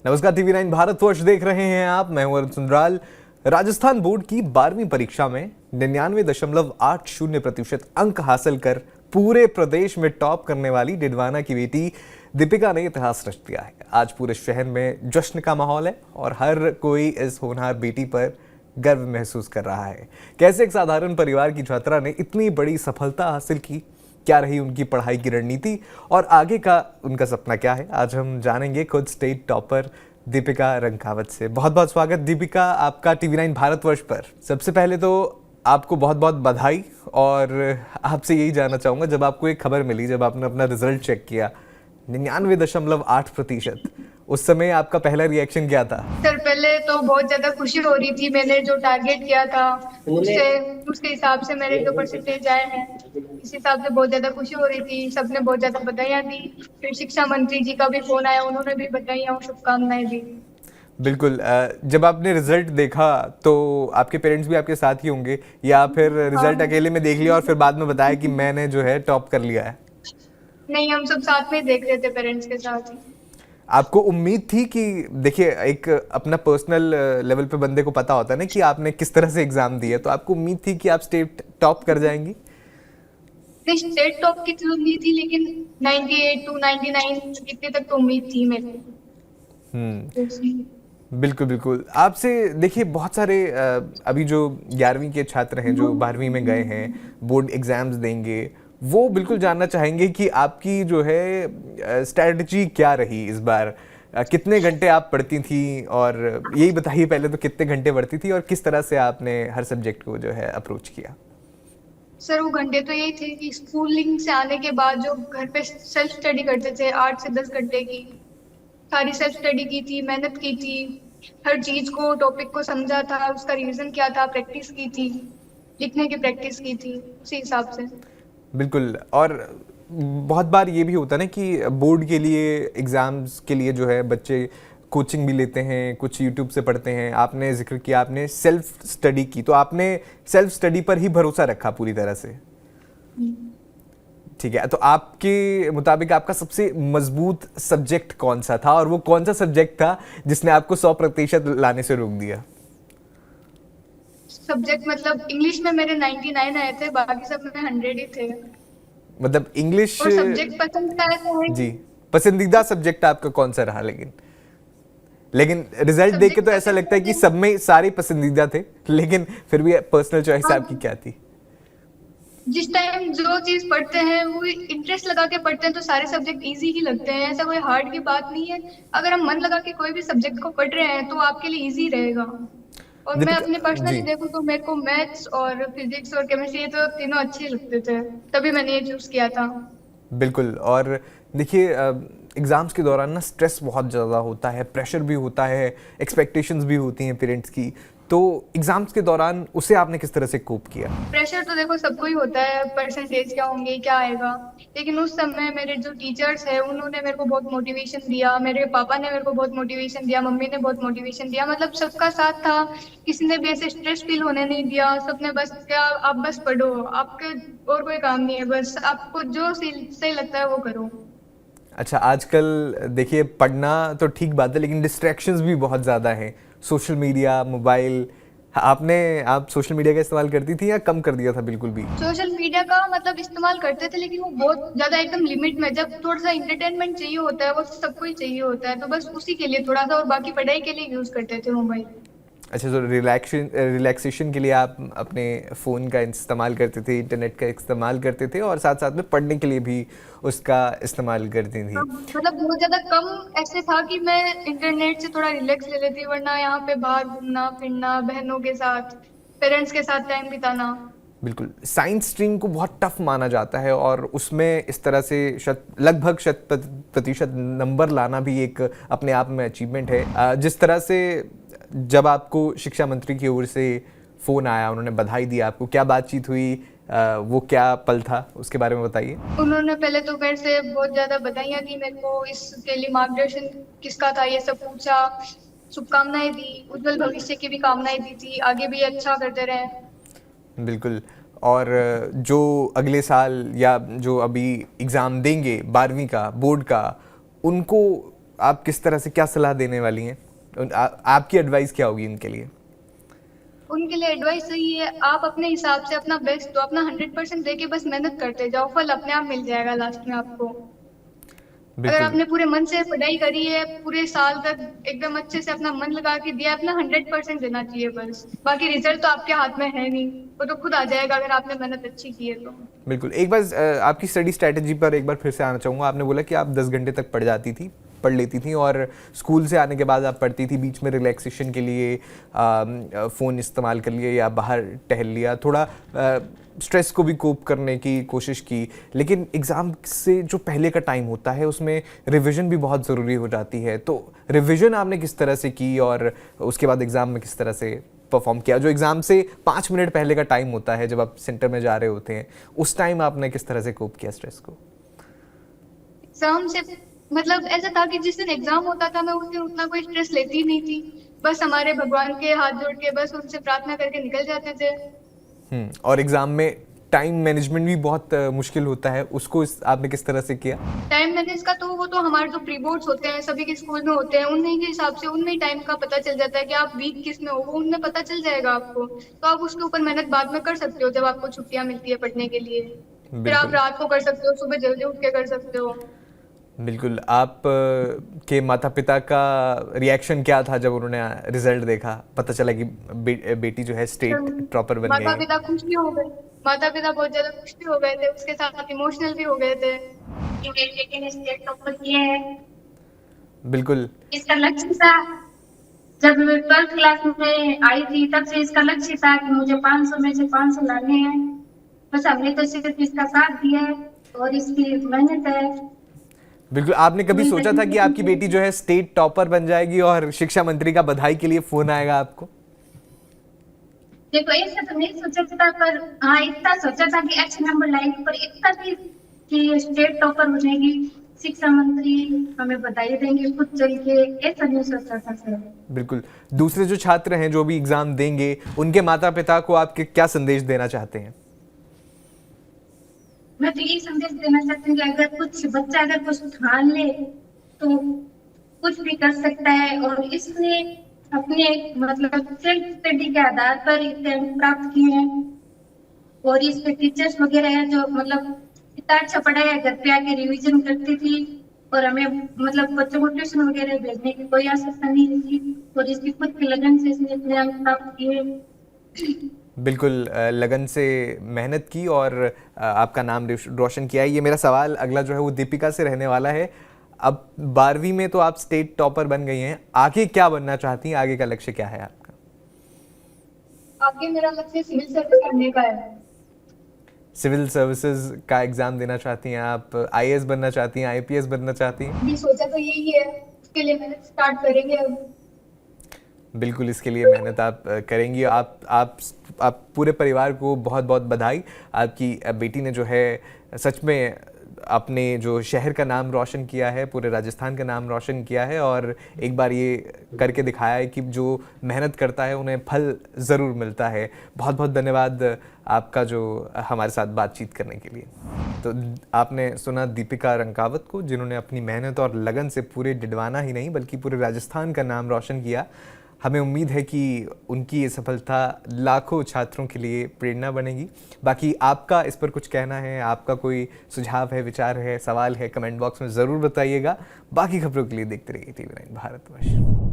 नमस्कार, टीवी 9 भारतवर्ष देख रहे हैं आप। मैं हूं अरुण सुंदराल। राजस्थान बोर्ड की 12वीं परीक्षा में 99.80% अंक हासिल कर पूरे प्रदेश में टॉप करने वाली डिडवाना की बेटी दीपिका ने इतिहास रच दिया है। आज पूरे शहर में जश्न का माहौल है और हर कोई इस होनहार बेटी पर गर्व महसूस कर रहा है। कैसे एक साधारण परिवार की छात्रा ने इतनी बड़ी सफलता हासिल की, क्या रही उनकी पढ़ाई की रणनीति और आगे का उनका सपना क्या है, आज हम जानेंगे खुद स्टेट टॉपर दीपिका रंकावत से। बहुत बहुत स्वागत दीपिका आपका टीवी 9 भारतवर्ष पर। सबसे पहले तो आपको बहुत बहुत बधाई। और आपसे यही जानना चाहूंगा, जब आपको एक खबर मिली, जब आपने अपना रिजल्ट चेक किया 99.8%, उस समय आपका पहला रिएक्शन क्या था? सर पहले तो बहुत ज्यादा खुशी हो रही थी। मैंने जो टारगेट किया था उसके हिसाब से मेरे जो परसेंटेज आए हैं, इस हिसाब से बहुत ज्यादा खुशी हो रही थी। सबने बहुत ज्यादा बधाइयां दी। फिर शिक्षा मंत्री जी का भी फोन आया, उन्होंने भी बधाइयां और शुभकामनाएं दी। बिल्कुल। जब आपने रिजल्ट देखा तो आपके पेरेंट्स भी आपके साथ ही होंगे, या फिर रिजल्ट हाँ, अकेले में देख लिया और फिर बाद में बताया कि मैंने जो है टॉप कर लिया है? नहीं, हम सब साथ में देख रहे थे पेरेंट्स के साथ ही। आपको उम्मीद थी कि, देखिए, एक अपना पर्सनल लेवल पे बंदे को पता होता है ना कि आपने किस तरह से एग्जाम दिया, तो आपको उम्मीद थी कि आप स्टेट टॉप कर जाएंगी? नहीं, स्टेट टॉप की तो नहीं थी, लेकिन 98 टू 99 इतने तक तो उम्मीद थी मेरे। हम्म। बिल्कुल बिल्कुल। आपसे देखिए, बहुत सारे अभी जो 11वीं के छात्र हैं जो 12वीं में गए हैं, बोर्ड एग्जाम्स देंगे, वो बिल्कुल जानना चाहेंगे कि आपकी जो है स्ट्रेटजी क्या रही इस बार। कितने घंटे आप पढ़ती थी, और यही बताइए पहले तो कितने घंटे पढ़ती थी और किस तरह से आपने हर सब्जेक्ट को जो है अप्रोच किया? सर वो घंटे तो यही थे कि स्कूलिंग से आने के बाद जो घर पे सेल्फ स्टडी करते थे 8 से 10 घंटे की, सारी सेल्फ स्टडी की थी, मेहनत की थी। हर चीज को, टॉपिक को समझा था, उसका रिवीजन किया था, प्रैक्टिस की थी, लिखने की प्रैक्टिस की थी उसी हिसाब से। बिल्कुल। और बहुत बार ये भी होता है ना कि बोर्ड के लिए, एग्जाम्स के लिए जो है बच्चे कोचिंग भी लेते हैं, कुछ यूट्यूब से पढ़ते हैं। आपने जिक्र किया आपने सेल्फ स्टडी की, तो आपने सेल्फ स्टडी पर ही भरोसा रखा पूरी तरह से। ठीक है, तो आपके मुताबिक आपका सबसे मजबूत सब्जेक्ट कौन सा था, और वो कौन सा सब्जेक्ट था जिसने आपको 100% लाने से रोक दिया? सब्जेक्ट मतलब इंग्लिश में मेरे 99 आए थे, बाकी सब में 100 ही थे। मतलब इंग्लिश। और सब्जेक्ट पसंद का ऐसा है जी। कि पसंदीदा सब्जेक्ट आपका कौन सा रहा? लेकिन लेकिन रिजल्ट देख के सब्जेक्ट तो ऐसा पसंद लगता है कि है। सब में सारे पसंदीदा थे, लेकिन फिर भी पर्सनल चॉइस हाँ, आपकी क्या थी? जिस टाइम जो चीज पढ़ते हैं वो इंटरेस्ट लगा के पढ़ते हैं तो सारे सब्जेक्ट इजी ही लगते हैं। ऐसा कोई हार्ड की बात नहीं है। अगर हम मन लगा के कोई भी सब्जेक्ट को पढ़ रहे हैं तो आपके लिए इजी रहेगा। और मैं अपने दीपिका जी। पर्सनली देखूँ तो मेरे को मैथ्स और फिजिक्स और केमिस्ट्री ये तो तीनों अच्छे लगते थे, तभी मैंने ये चूज किया था। बिल्कुल। और देखिए, एग्ज़ाम्स के दौरान ना स्ट्रेस बहुत ज़्यादा होता है, प्रेशर भी होता है, एक्सपेक्टेशंस भी होती हैं पेरेंट्स की। तो एग्ज़ाम्स के दौरान उसे आपने किस तरह से कोप किया? प्रेशर तो देखो सबको ही होता है, परसेंटेज क्या होंगे, क्या आएगा। लेकिन उस समय मेरे जो टीचर्स है उन्होंने मेरे को बहुत मोटिवेशन दिया, मेरे पापा ने मेरे को बहुत मोटिवेशन दिया, मम्मी ने बहुत मोटिवेशन दिया। मतलब सबका साथ था, किसी ने भी ऐसे स्ट्रेस फील होने नहीं दिया। सबने बस क्या, आप बस पढ़ो, आपके और कोई काम नहीं है, बस आपको जो सही लगता है वो करो। अच्छा, आजकल देखिए, पढ़ना तो ठीक बात है, लेकिन डिस्ट्रैक्शंस भी बहुत ज़्यादा हैं। Social media, mobile. आप सोशल मीडिया का इस्तेमाल करती थी या कम कर दिया था बिल्कुल भी? सोशल मीडिया का मतलब इस्तेमाल करते थे, लेकिन वो बहुत ज्यादा एकदम लिमिट में। जब थोड़ा सा इंटरटेनमेंट चाहिए होता है, वो सबको ही चाहिए होता है, तो बस उसी के लिए थोड़ा सा, और बाकी पढ़ाई के लिए यूज करते थे मोबाइल। अच्छा, तो रिलैक्सेशन के लिए आप अपने फ़ोन का इस्तेमाल करते थे, इंटरनेट का इस्तेमाल करते थे, और साथ साथ में पढ़ने के लिए भी उसका इस्तेमाल करती थी। हाँ, मतलब बहुत ज्यादा कम ऐसे था कि मैं इंटरनेट से थोड़ा रिलैक्स ले लेती, वरना यहाँ पे बाहर घूमना फिरना, बहनों के साथ, पेरेंट्स के साथ टाइम बिताना। बिल्कुल। साइंस स्ट्रीम को बहुत टफ माना जाता है, और उसमें इस तरह से लगभग 100% नंबर लाना भी एक अपने आप में अचीवमेंट है। जिस तरह से जब आपको शिक्षा मंत्री की ओर से फ़ोन आया, उन्होंने बधाई दी आपको, क्या बातचीत हुई? वो क्या पल था, उसके बारे में बताइए। उन्होंने पहले तो मेरे से बहुत ज्यादा बधाइयां दी, मेरे को इसके लिए मार्गदर्शन किसका था ये सब पूछा, शुभकामनाएं दी, उज्जवल भविष्य की भी कामनाएं दी थी, आगे भी अच्छा करते रहे। बिल्कुल। और जो अगले साल या जो अभी एग्ज़ाम देंगे 12वीं का, बोर्ड का, उनको आप किस तरह से क्या सलाह देने वाली हैं? आपकी एडवाइस क्या होगी इनके लिए? उनके लिए एडवाइस यही है, आप अपने हिसाब से अपना बेस्ट दो, अपना 100% देके बस मेहनत करते जाओ, फल अपने आप मिल जाएगा लास्ट में आपको। अगर बिल्कुल। आपने पूरे मन से पढ़ाई करी है, पूरे साल तक एकदम अच्छे से अपना मन लगा के दिया, अपना 100% देना चाहिए बस। बाकी रिजल्ट तो आपके हाथ में है नहीं, वो तो खुद आ जाएगा अगर आपने मेहनत अच्छी की है तो। बिल्कुल। एक बार आपकी स्टडी स्ट्रैटेजी पर एक बार फिर से आना चाहूँगा। आपने बोला कि आप 10 घंटे तक पढ़ लेती थी और स्कूल से आने के बाद आप पढ़ती थी, बीच में रिलैक्सेशन के लिए फ़ोन इस्तेमाल कर लिए या बाहर टहल लिया, थोड़ा स्ट्रेस को भी कोप करने की कोशिश की। लेकिन एग्ज़ाम से जो पहले का टाइम होता है उसमें रिवीजन भी बहुत ज़रूरी हो जाती है, तो रिवीजन आपने किस तरह से की और उसके बाद एग्ज़ाम में किस तरह से परफॉर्म किया? जो एग्ज़ाम से 5 मिनट पहले का टाइम होता है जब आप सेंटर में जा रहे होते हैं, उस टाइम आपने किस तरह से कोप किया स्ट्रेस को? एग्जाम से मतलब ऐसा था कि जिस दिन एग्जाम होता था मैं उस दिन उतना कोई स्ट्रेस लेती ही नहीं थी, बस हमारे भगवान के हाथ जोड़ के बस उनसे प्रार्थना करके निकल जाते थे। और एग्ज़ाम में टाइम मैनेजमेंट भी बहुत मुश्किल होता है, उसको आपने किस तरह से किया? टाइम मैनेज का तो वो तो हमारे जो प्री बोर्ड्स होते हैं सभी के स्कूल में होते हैं, उन्हीं के हिसाब से उनमें ही टाइम का पता चल जाता है कि आप वीक किस में हो, वो उनमें पता चल जाएगा आपको, तो आप उसके ऊपर मेहनत बाद में कर सकते हो जब आपको छुट्टियां मिलती है पढ़ने के लिए। फिर आप बिल्कुल। रात को कर सकते हो, सुबह जल्दी उठ के कर सकते हो। बिल्कुल। आप के माता-पिता का रिएक्शन क्या था जब उन्होंने रिज़ल्ट देखा? पता चला कि बेटी जो है स्टेट टॉपर बन गई माता है। पिता खुश भी हो गए, माता पिता बहुत ज्यादा खुश भी हो गए थे, उसके साथ इमोशनल भी हो गए थे कि मेरी बेटी ने स्टेट टॉपर किया है। बिल्कुल। इसका लक्ष्य था, जब मैं 12th क्लास में आई थी तब से इसका लक्ष्य था कि मुझे 500 में से 500 लाने हैं। बस हमने तो सिर्फ इसका साथ दिया है और इसकी मेहनत है। बिल्कुल। आपने कभी सोचा था कि आपकी बेटी जो है स्टेट टॉपर बन जाएगी और शिक्षा मंत्री का बधाई के लिए फ़ोन आएगा आपको? देखो ऐसा तो नहीं सोचा था, पर हाँ इतना सोचा था कि अच्छे नंबर लाएगी, पर इतना भी कि स्टेट टॉपर हो जाएगी, शिक्षा मंत्री हमें बधाई देंगे खुद चल के, ऐसा नहीं सोचा था सर। बिल्कुल। दूसरे जो छात्र हैं जो भी एग्ज़ाम देंगे, उनके माता-पिता को आप क्या संदेश देना चाहते हैं? मैं तो यही संदेश देना चाहती हूँ कि अगर बच्चा अगर कुछ ठान ले तो कुछ भी कर सकता है, और इसने अपने मतलब सेल्फ स्टडी के आधार पर इतने अंक प्राप्त किए हैं। और इसके टीचर्स वगैरह है जो मतलब इतना अच्छा पढ़ाया, घर पे आके रिवीजन करती थी और हमें मतलब बच्चों को ट्यूशन वगैरह भेजने की कोई आवश्यकता नहीं थी, और इसकी खुद की लगन से इसने इतने अंक प्राप्त किए। बिल्कुल। लगन से मेहनत की और आपका नाम रोशन किया है। ये मेरा सवाल अगला जो है वो दीपिका से रहने वाला है। अब 12वीं में तो आप स्टेट टॉपर बन गई हैं, आगे क्या बनना चाहती हैं? आगे का लक्ष्य क्या है आपका? आगे मेरा लक्ष्य सिविल सर्विस करने का है। सिविल सर्विसेज का एग्ज़ाम देना चाहती हैं आप? आईएएस बनना चाहती हैं, आईपीएस बनना चाहती हैं? ये सोचा तो यही है, उसके लिए मेहनत स्टार्ट करेंगे अब। बिल्कुल, इसके लिए मेहनत आप करेंगी। आप पूरे परिवार को बहुत बहुत बधाई। आपकी बेटी ने जो है सच में अपने जो शहर का नाम रोशन किया है, पूरे राजस्थान का नाम रोशन किया है, और एक बार ये करके दिखाया है कि जो मेहनत करता है उन्हें फल ज़रूर मिलता है। बहुत बहुत धन्यवाद आपका जो हमारे साथ बातचीत करने के लिए। तो आपने सुना दीपिका रंकावत को, जिन्होंने अपनी मेहनत और लगन से पूरे डिडवाना ही नहीं बल्कि पूरे राजस्थान का नाम रोशन किया। हमें उम्मीद है कि उनकी ये सफलता लाखों छात्रों के लिए प्रेरणा बनेगी। बाकी आपका इस पर कुछ कहना है, आपका कोई सुझाव है, विचार है, सवाल है, कमेंट बॉक्स में ज़रूर बताइएगा। बाकी खबरों के लिए देखते रहिए TV9 भारतवर्ष।